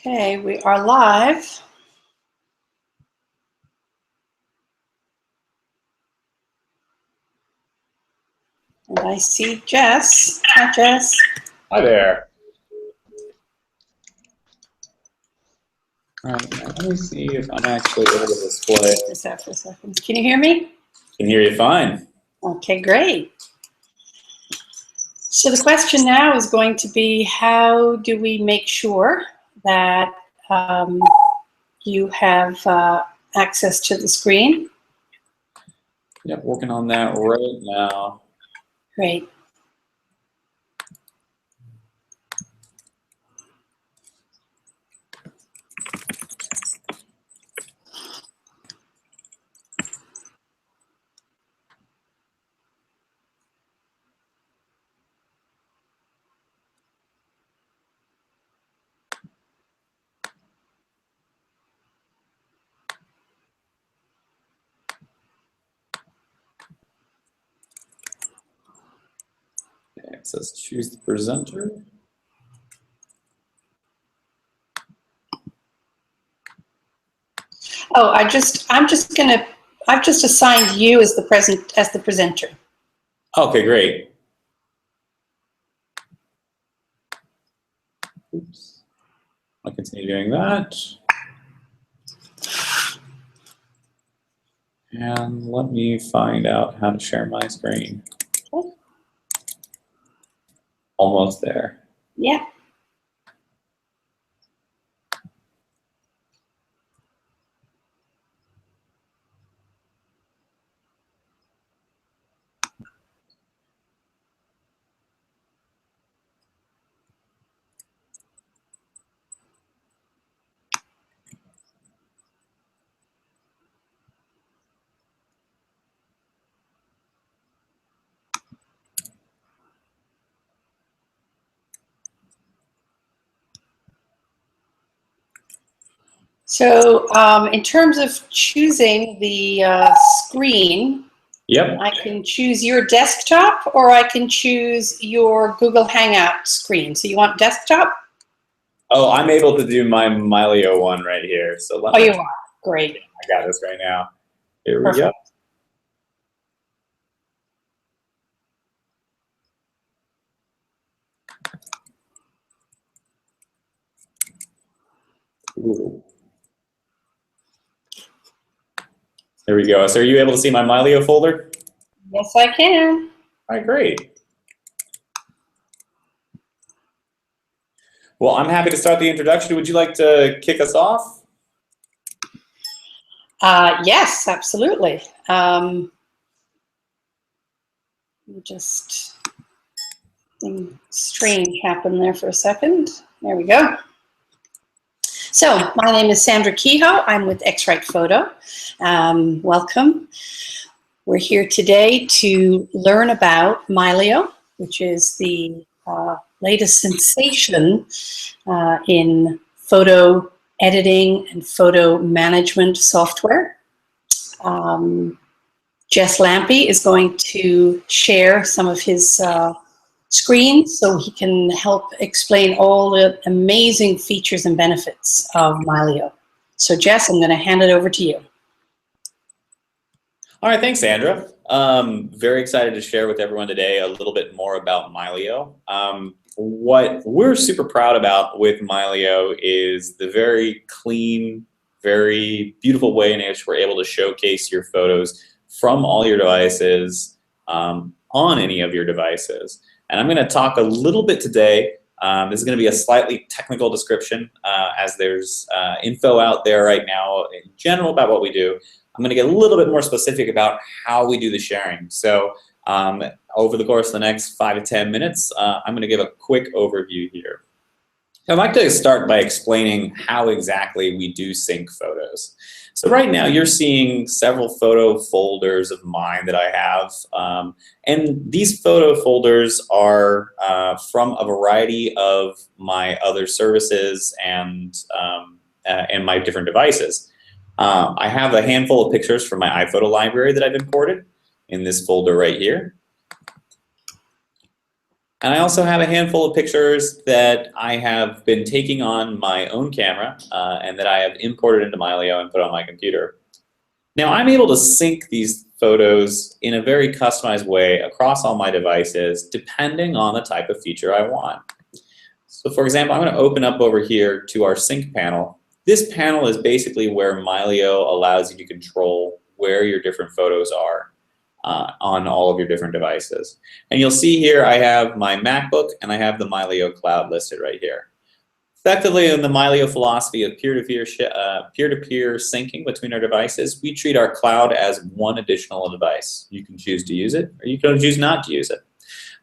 Okay, we are live. And I see Jess. Hi, Jess. Hi there. All right, let me see if I'm actually able to display. Check this out for a second. Can you hear me? Can hear you fine. Okay, great. So the question now is going to be, how do we make sure that you have access to the screen? Yep, working on that right now. Great. Okay, it says choose the presenter. Oh, I've just assigned you as the presenter. Okay, great. Oops. I'll continue doing that. And let me find out how to share my screen. Okay. Almost there. Yeah. So in terms of choosing the screen, Yep. I can choose your desktop or I can choose your Google Hangout screen. So you want desktop? Oh, I'm able to do my Mylio one right here. So let Oh, me. you are. Great. I got this right now. Here we Perfect. go. Ooh. There we go. So are you able to see my Mylio folder? Yes, I can. All right, great. Well, I'm happy to start the introduction. Would you like to kick us off? Yes, absolutely. Just something strange happened there for a second. There we go. So my name is Sandra Kehoe. I'm with X-Rite Photo. Welcome. We're here today to learn about Mylio, which is the latest sensation in photo editing and photo management software. Jess Lampe is going to share some of his screens so he can help explain all the amazing features and benefits of Mylio. So Jess, I'm going to hand it over to you. All right, thanks, Sandra. Very excited to share with everyone today a little bit more about Mylio. What we're super proud about with Mylio is the very clean, very beautiful way in which we're able to showcase your photos from all your devices on any of your devices. And I'm going to talk a little bit today. This is going to be a slightly technical description as there's info out there right now in general about what we do. I'm going to get a little bit more specific about how we do the sharing. So over the course of the next 5 to 10 minutes, I'm going to give a quick overview here. I'd like to start by explaining how exactly we do sync photos. So right now you're seeing several photo folders of mine that I have. And these photo folders are from a variety of my other services and my different devices. I have a handful of pictures from my iPhoto library that I've imported in this folder right here. And I also have a handful of pictures that I have been taking on my own camera and that I have imported into Mylio and put on my computer. Now I'm able to sync these photos in a very customized way across all my devices depending on the type of feature I want. So for example, I'm going to open up over here to our sync panel. This panel is basically where Mylio allows you to control where your different photos are on all of your different devices. And you'll see here I have my MacBook and I have the Mylio Cloud listed right here. Effectively, in the Mylio philosophy of peer-to-peer syncing between our devices, we treat our cloud as one additional device. You can choose to use it or you can choose not to use it.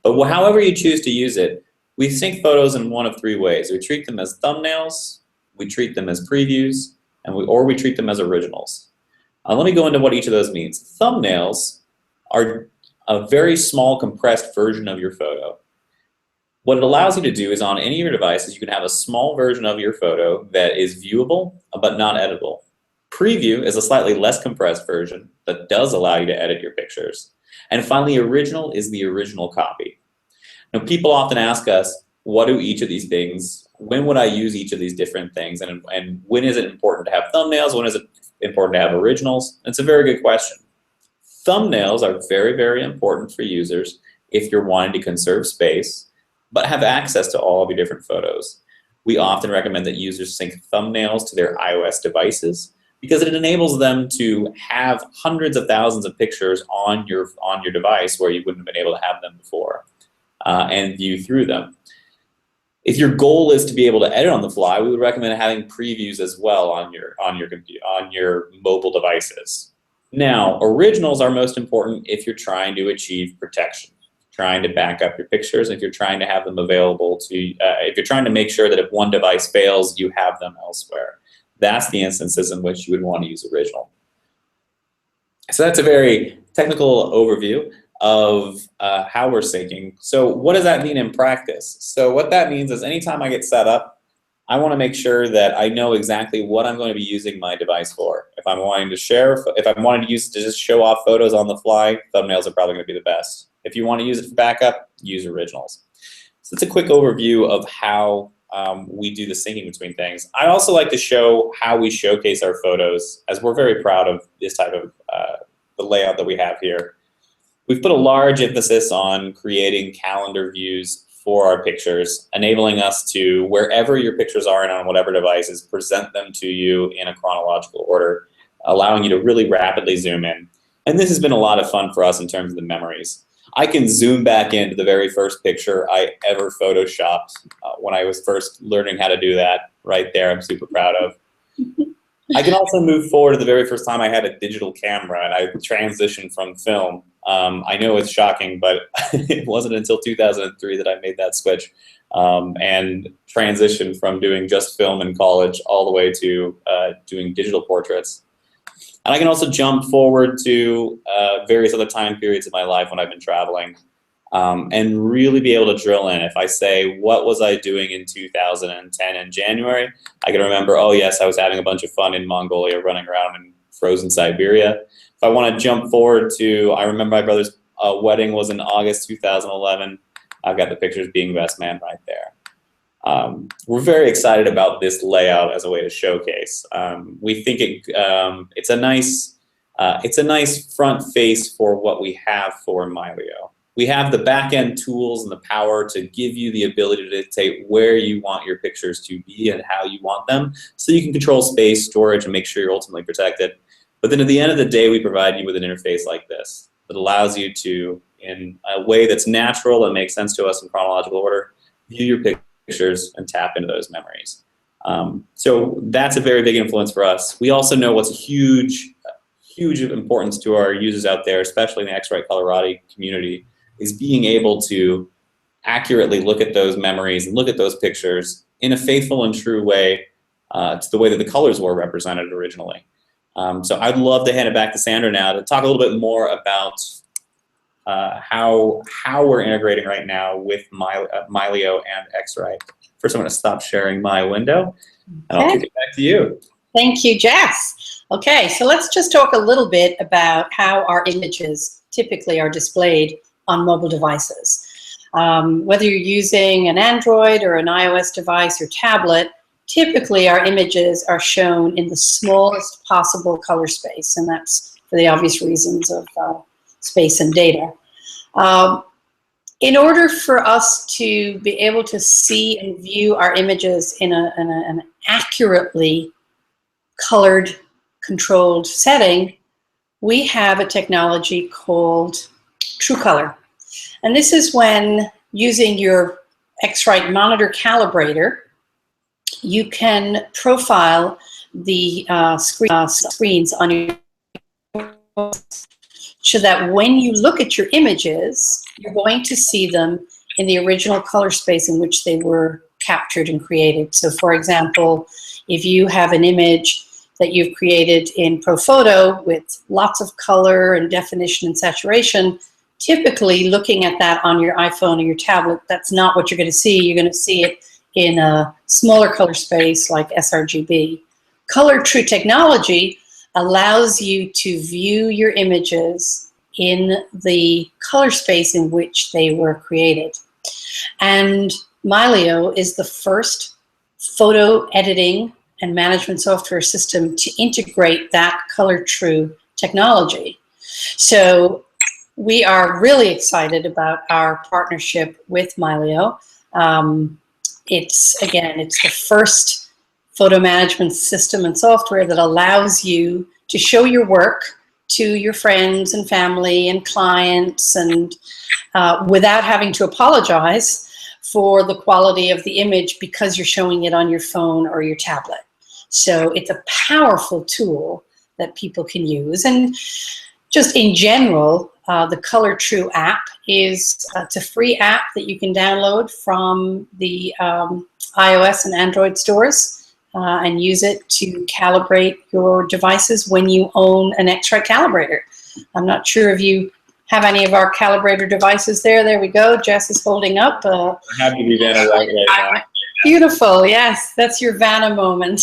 But however you choose to use it, we sync photos in one of three ways. We treat them as thumbnails, we treat them as previews, or we treat them as originals. Let me go into what each of those means. Thumbnails are a very small compressed version of your photo. What it allows you to do is on any of your devices, you can have a small version of your photo that is viewable but not editable. Preview is a slightly less compressed version that does allow you to edit your pictures. And finally, original is the original copy. Now, people often ask us, what do each of these things, when would I use each of these different things, and when is it important to have thumbnails, when is it important to have originals? It's a very good question. Thumbnails are very, very important for users if you're wanting to conserve space, but have access to all of your different photos. We often recommend that users sync thumbnails to their iOS devices because it enables them to have hundreds of thousands of pictures on your device where you wouldn't have been able to have them before and view through them. If your goal is to be able to edit on the fly, we would recommend having previews as well on your mobile devices. Now, originals are most important if you're trying to achieve protection, trying to back up your pictures, if you're trying to have them available to, if you're trying to make sure that if one device fails, you have them elsewhere. That's the instances in which you would want to use original. So that's a very technical overview of how we're syncing. So what does that mean in practice? So what that means is anytime I get set up, I want to make sure that I know exactly what I'm going to be using my device for. If I'm wanting to share, if I'm wanting to use it to just show off photos on the fly, thumbnails are probably going to be the best. If you want to use it for backup, use originals. So it's a quick overview of how we do the syncing between things. I'd also like to show how we showcase our photos, as we're very proud of this type of the layout that we have here. We've put a large emphasis on creating calendar views for our pictures, enabling us to, wherever your pictures are and on whatever devices, present them to you in a chronological order, allowing you to really rapidly zoom in. And this has been a lot of fun for us in terms of the memories. I can zoom back into the very first picture I ever photoshopped when I was first learning how to do that. Right there, I'm super proud of. I can also move forward to the very first time I had a digital camera and I transitioned from film. I know it's shocking, but it wasn't until 2003 that I made that switch and transitioned from doing just film in college all the way to doing digital portraits. And I can also jump forward to various other time periods of my life when I've been traveling and really be able to drill in. If I say, what was I doing in 2010 in January? I can remember, oh yes, I was having a bunch of fun in Mongolia, running around in frozen Siberia. If I want to jump forward to, I remember my brother's wedding was in August 2011. I've got the pictures being best man right there. We're very excited about this layout as a way to showcase. We think it's a nice front face for what we have for Mylio. We have the back-end tools and the power to give you the ability to dictate where you want your pictures to be and how you want them, so you can control space, storage, and make sure you're ultimately protected. But then at the end of the day, we provide you with an interface like this that allows you to, in a way that's natural and makes sense to us in chronological order, view your pictures and tap into those memories. So that's a very big influence for us. We also know what's a huge importance to our users out there, especially in the X-Rite Colorado community, is being able to accurately look at those memories and look at those pictures in a faithful and true way to the way that the colors were represented originally. So I'd love to hand it back to Sandra now to talk a little bit more about how we're integrating right now with Mylio and X-Rite. First, I'm going to stop sharing my window, and I'll kick it back to you. Thank you, Jess. Okay, so let's just talk a little bit about how our images typically are displayed on mobile devices. Whether you're using an Android or an iOS device or tablet, typically our images are shown in the smallest possible color space, and that's for the obvious reasons of space and data. In order for us to be able to see and view our images in an accurately colored, controlled setting, we have a technology called True Color. And this is when, using your X-Rite monitor calibrator, you can profile the screens on your, so that when you look at your images, you're going to see them in the original color space in which they were captured and created. So for example, if you have an image that you've created in ProPhoto with lots of color and definition and saturation, typically looking at that on your iPhone or your tablet, that's not what you're going to see. You're going to see it in a smaller color space like sRGB. Color True technology allows you to view your images in the color space in which they were created. And Mylio is the first photo editing and management software system to integrate that Color True technology. So we are really excited about our partnership with Mylio. It's the first photo management system and software that allows you to show your work to your friends and family and clients, and without having to apologize for the quality of the image because you're showing it on your phone or your tablet. So it's a powerful tool that people can use. And just in general, the Color True app it's a free app that you can download from the iOS and Android stores and use it to calibrate your devices when you own an X-Rite calibrator. I'm not sure if you have any of our calibrator devices there. There we go. Jess is holding up. I have to be Vanna right now. Beautiful. Yes, that's your Vanna moment.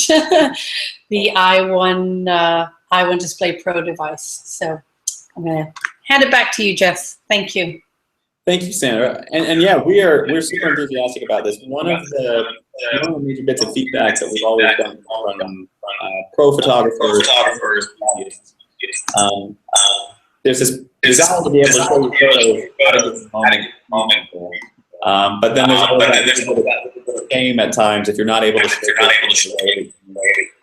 The i1 Display Pro device. So I'm going to hand it back to you, Jess. Thank you. Thank you, Sandra. And yeah, we're super enthusiastic about this. One of the major bits of feedback that we've always gotten from pro photographers, there's this desire to be able to show your photos at a given moment. But then there's that shame at times if you're not able to show it,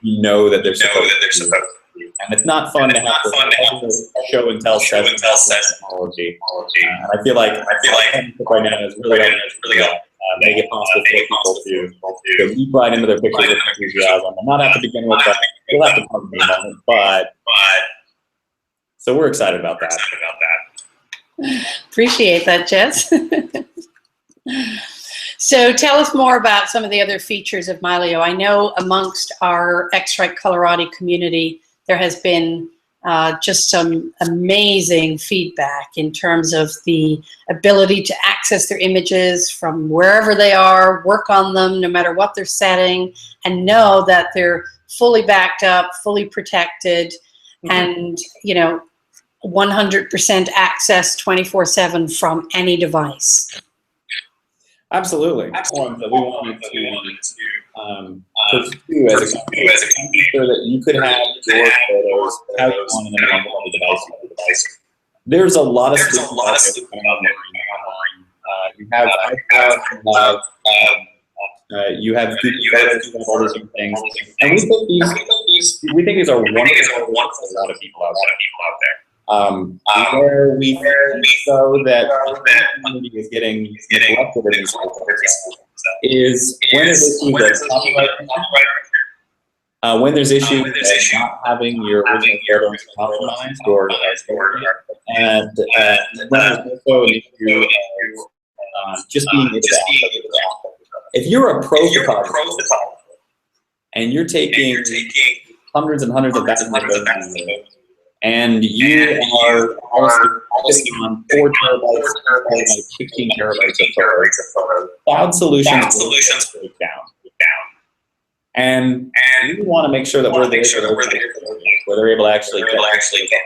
you know that they're supposed to. And it's not fun to have to show and tell technology. And I feel like right now is really make it possible for people to leap right into their pictures with enthusiasm. Not at the beginning with that. You'll have to pardon me a moment, but so we're excited about that. Appreciate that, Jess. So tell us more about some of the other features of Mylio. I know amongst our X-Rite Colorado community, there has been just some amazing feedback in terms of the ability to access their images from wherever they are, work on them no matter what they're setting, and know that they're fully backed up, fully protected, and 100% access 24/7 from any device. Absolutely. One that we wanted to pursue as a company, so that you could have your photos how you want them on the device. There's a lot of stuff online. You have iCloud, you have Google Photos, you have all these different things, and we think these are wonderful for a lot of people out there. Where we so that the community is getting neglected in these is when there's issues of copyright, when there's issues of not having your original photos optimized or and when there's also an issue of just being able to access. If you're a pro photographer and you're taking hundreds and hundreds of thousands of photos, and you are also sitting on 4 terabytes or 16 terabytes of photos, cloud solutions break down. And we want to make sure that we're there where they're able to actually get.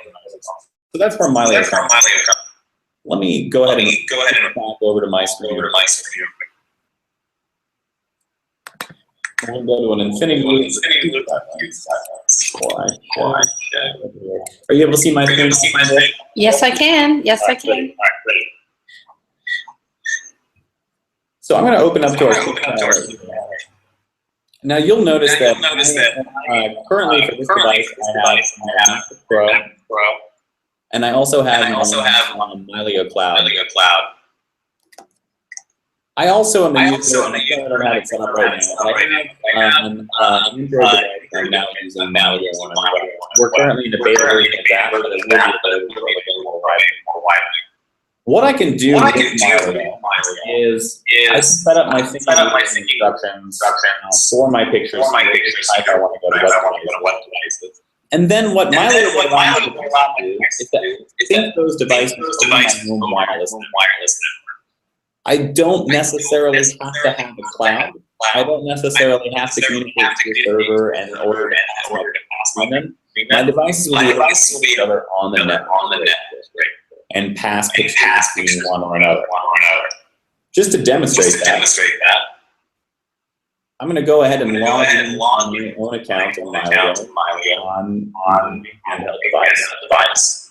So that's where Mylio comes. let me go ahead and back over to my screen. We'll go to an infinity loop. Are you able to see my screen? Yes, I can. Yes, I can. So I'm going to open up to our Now you'll notice that currently for this device I have Pro, and I also have Mylio Cloud. I also am a user, and I don't have it set up right now. I have an Android device I'm now using Mylio on. We're currently in the beta version of that, but it will be available more widely. What I can do with Mylio is I can set up my syncing instructions for my pictures. If I want to go to what devices. And then what Mylio will allow me to do is to sync those devices over my own wireless network. I don't necessarily have to have a cloud. I don't necessarily have to communicate to the server in order to pass them. My devices will be able to see each other on the network and pass pictures between one or another. Just to demonstrate that, I'm going to go ahead and log in on my own account on Mylio on the handheld device.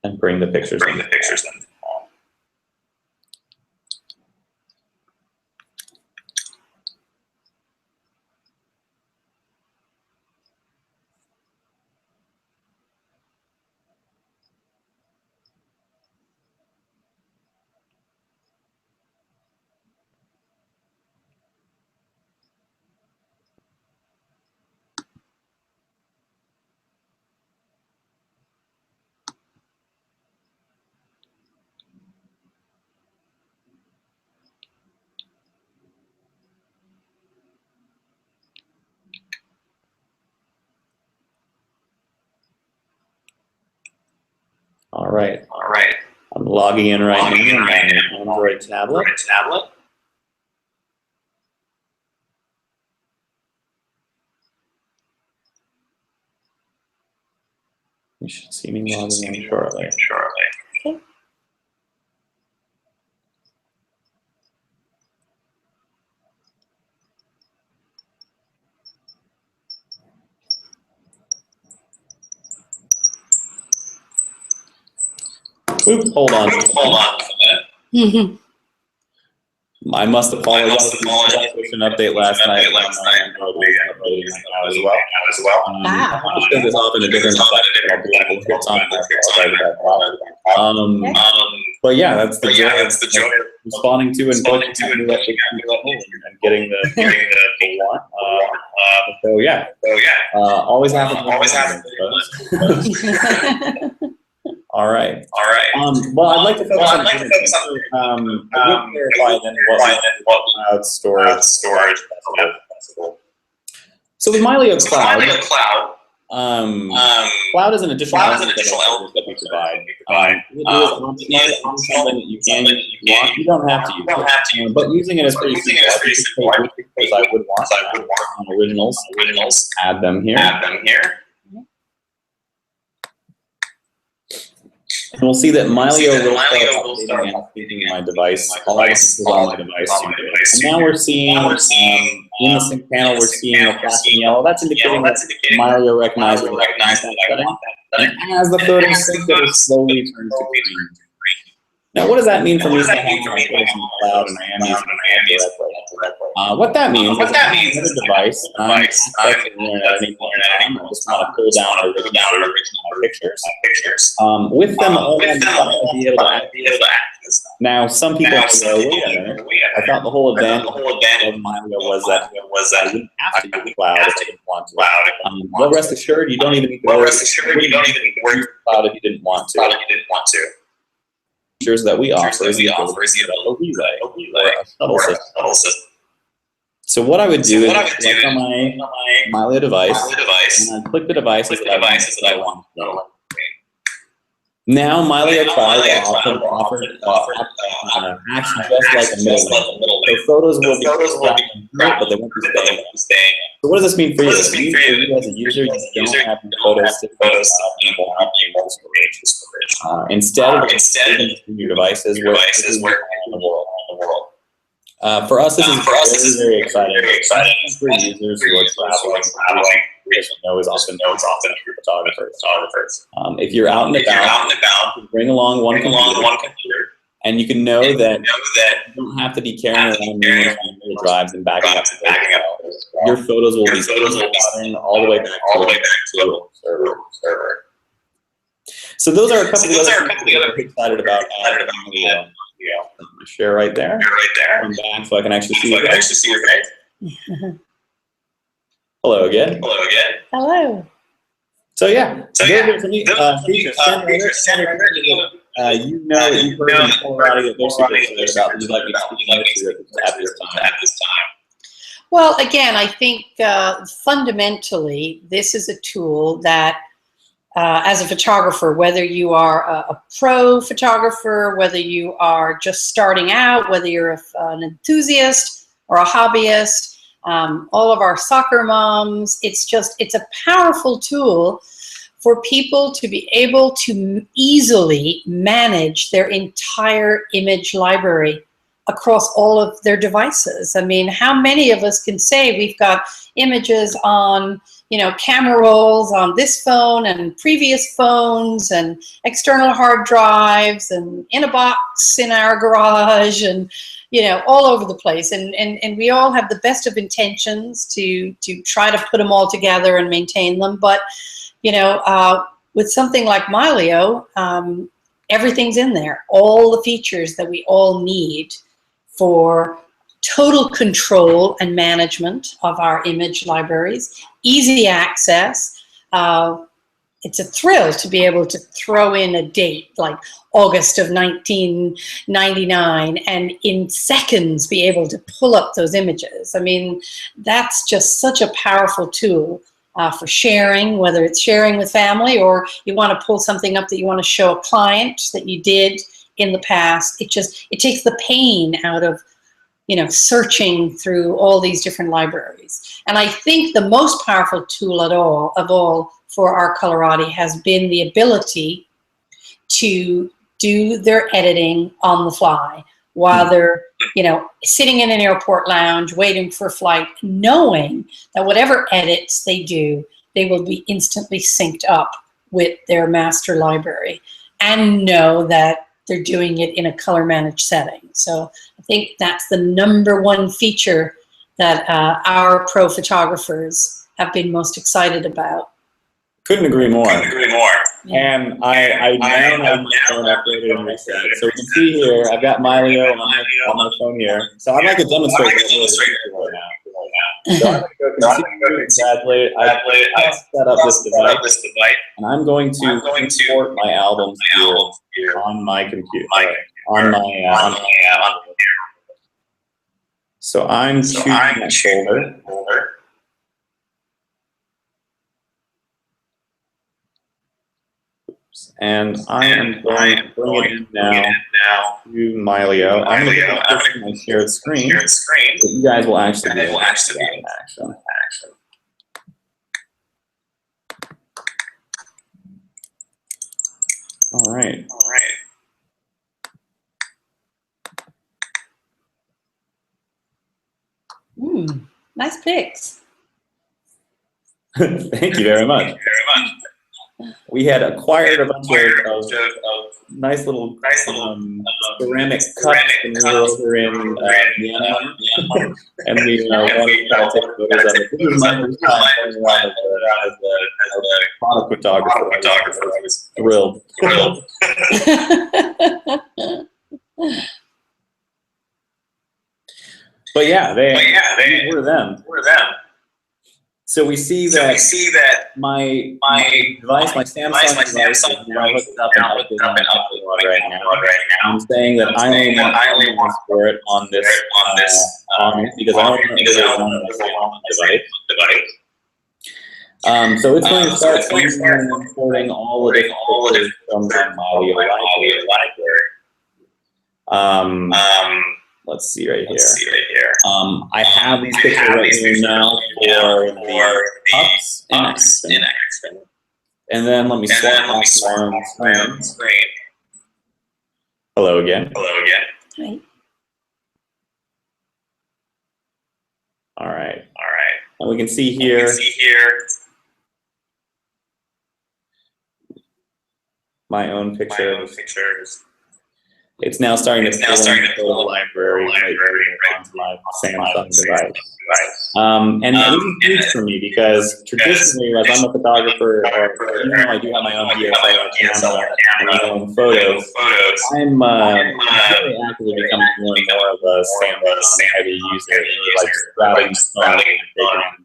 And bring the pictures in. All right. I'm logging in right now on my Android tablet. You should see me logging in shortly. Okay. Oops, hold on. I must apologize. An update last night. Android was updating now as well. I'll show this off in a different time. But yeah, that's the joy of responding to and building new applications and getting the want. So yeah, always happens. All right. Well, I'd like to focus on I will clarify then what cloud storage. So with Mylio Cloud, cloud is an additional element that we provide. It is something that you can use. You don't have to use it, but using it is pretty simple. I would want on originals, add them here. And we'll see that Mylio will start updating my device, all the pixels on my device. And now we're seeing, in the sync panel, we're seeing a flashing yellow. That's indicating that Mylio recognizes that setting. And as the photos sync, it will slowly turn to green. Now, what does that mean for me to have my photos in the cloud and I am using it directly? What that means is that I have a device, I'm accessing the internet at any point in time. I just want to pull down original pictures. With them, all I'm to be able to access. Now, some people may go, wait a minute, I thought the whole advantage of Mylio was that I wouldn't have to use cloud if I didn't want to. Well, rest assured, you don't even need to worry about cloud if you didn't want to. Features that we offer is the relay, or a shuttle system. So what I would do is click on my Mylio device, and I'd click the devices that I want to know. Now, Mylio tries to offer action just like a middle. So photos will be tracking through, but they won't be staying. So what does this mean for you? It means for you as a user, you don't have your photos sitting in storage. Instead of saving your devices where in the world. For us, this is very exciting. For users who are traveling, which we know is often photographers. If you're out and about, bring along one computer, and you can know that you don't have to be carrying around numerous drives and backing up. Your photos will be all the way back to the server. So those are a couple of other things I'm excited about. Share right there. Come back so I can actually see your face. Hello again. Hello. So yeah, those are some neat features. You know that you've heard from Colorado that they're super excited about. You'd like me to speak at this time. Well, again, I think fundamentally, this is a tool that as a photographer, whether you are a pro photographer, whether you are just starting out, whether you're an enthusiast or a hobbyist, all of our soccer moms, it's a powerful tool for people to be able to easily manage their entire image library across all of their devices. I mean, how many of us can say we've got images on, camera rolls on this phone and previous phones and external hard drives and in a box in our garage and, all over the place. And we all have the best of intentions to try to put them all together and maintain them. But, with something like Mylio, everything's in there. All the features that we all need for total control and management of our image libraries, easy access. It's a thrill to be able to throw in a date like August of 1999 and in seconds be able to pull up those images. I mean, that's just such a powerful tool for sharing, whether it's sharing with family or you want to pull something up that you want to show a client that you did in the past. It takes the pain out of searching through all these different libraries. And I think the most powerful tool of all for our Colorati has been the ability to do their editing on the fly while they're, sitting in an airport lounge, waiting for a flight, knowing that whatever edits they do, they will be instantly synced up with their master library and know that they're doing it in a color managed setting. So I think that's the #1 feature that our pro photographers have been most excited about. Couldn't agree more. And I now have my phone updated and reset. So we can see here, I've got Mylio on my phone here. So I'd like to demonstrate this right now. So I'm going to go exactly. I set up this device, and I'm going to import my albums here on my computer, on my So I'm choosing that folder. And I am going to bring it in now to Mylio. I'm going to put my shared screen, so you guys will actually be able to see that in action. All right. Nice pics. Thank you very much. We had acquired a bunch of nice little ceramic cups when we were over in Myanmar, and we wanted to try to take photos of it. This was my first time playing around as a product photographer. I was thrilled. But yeah, they were them. So we see that my device, my Samsung device, is now hooked up and updated right now. I'm saying that I only want for it on this because I don't want to on the device. So it's going to start importing all the different pictures from the Mylio library. Let's see right here. I have these pictures right here now for the ups in action. And then let me swap my own screen. Hello again. Hi. All right. And we can see here. My own pictures. It's now starting to pull the library right onto my Samsung device. And this is huge for me because traditionally, as I'm a photographer, or even though I do have my own DSLR camera and my own photos, I'm really actively becoming more and more of a Samsung heavy user, like grabbing my phone and taking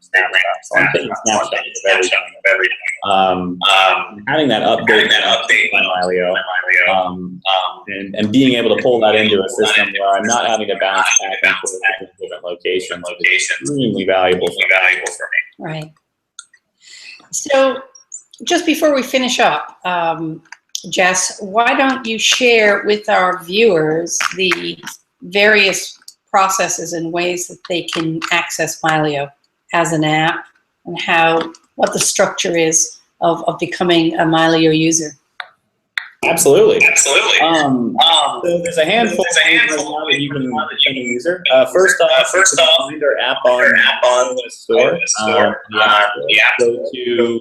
snapshots. So I'm taking snapshots of everything. Having that update on Mylio, and being able to pull that into a system where I'm not having to bounce back and forth to different locations is extremely valuable for me. Right. So just before we finish up, Jess, why don't you share with our viewers the various processes and ways that they can access Mylio as an app, and what the structure is of becoming a Mylio user? Absolutely. So there's a handful of things right now that you can become a user. First off, find our app on the store. Go to the App Store. You'll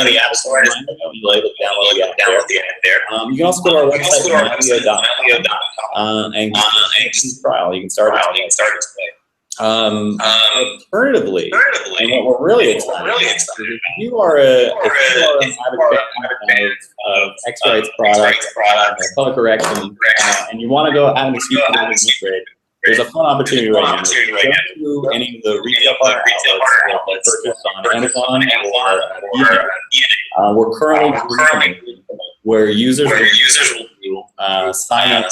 be able to download the app there. You can also go to our website, mylio.com, and just trial. You can start it today. Alternatively, and what we're really excited about is if you are an avid fan of X-Rite's product, color correction, and you want to go out and excuse for the there's a fun opportunity right now. Go to any of the retail partner outlets that purchase on Amazon or eBay. We're currently where users will sign up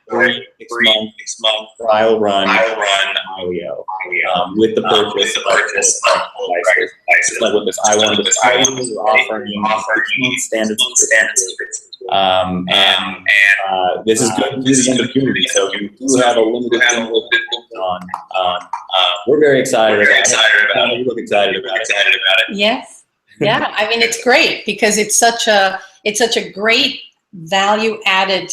for a free 6-month trial run Mylio with the purchase of devices. Like with this I1 display, we're offering 6-month standard subscription. This is good through the end of June, so you do have a limited window on. We're very excited about it. You look excited about it. Yes. Yeah. I mean, it's great because it's such a great value added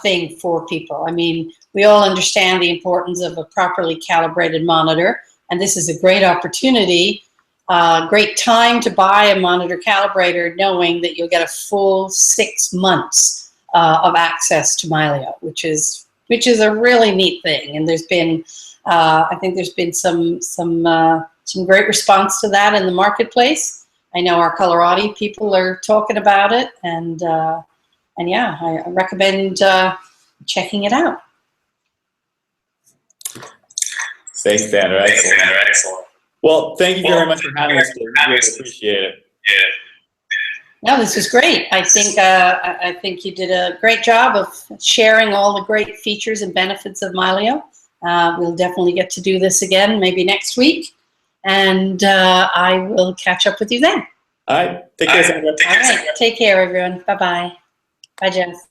thing for people. I mean, we all understand the importance of a properly calibrated monitor, and this is a great opportunity. Great time to buy a monitor calibrator, knowing that you'll get a full 6 months of access to Mylio, which is a really neat thing. And there's been, I think there's been some great response to that in the marketplace. I know our Colorado people are talking about it, and yeah, I recommend checking it out. Thanks, Sandra. Excellent. Well, thank you very much for having us today. We really appreciate it. No, this was great. I think you did a great job of sharing all the great features and benefits of Mylio. We'll definitely get to do this again, maybe next week, and I will catch up with you then. All right. Take care, Sandra. All right. Take care, everyone. Bye-bye. Bye, Jess.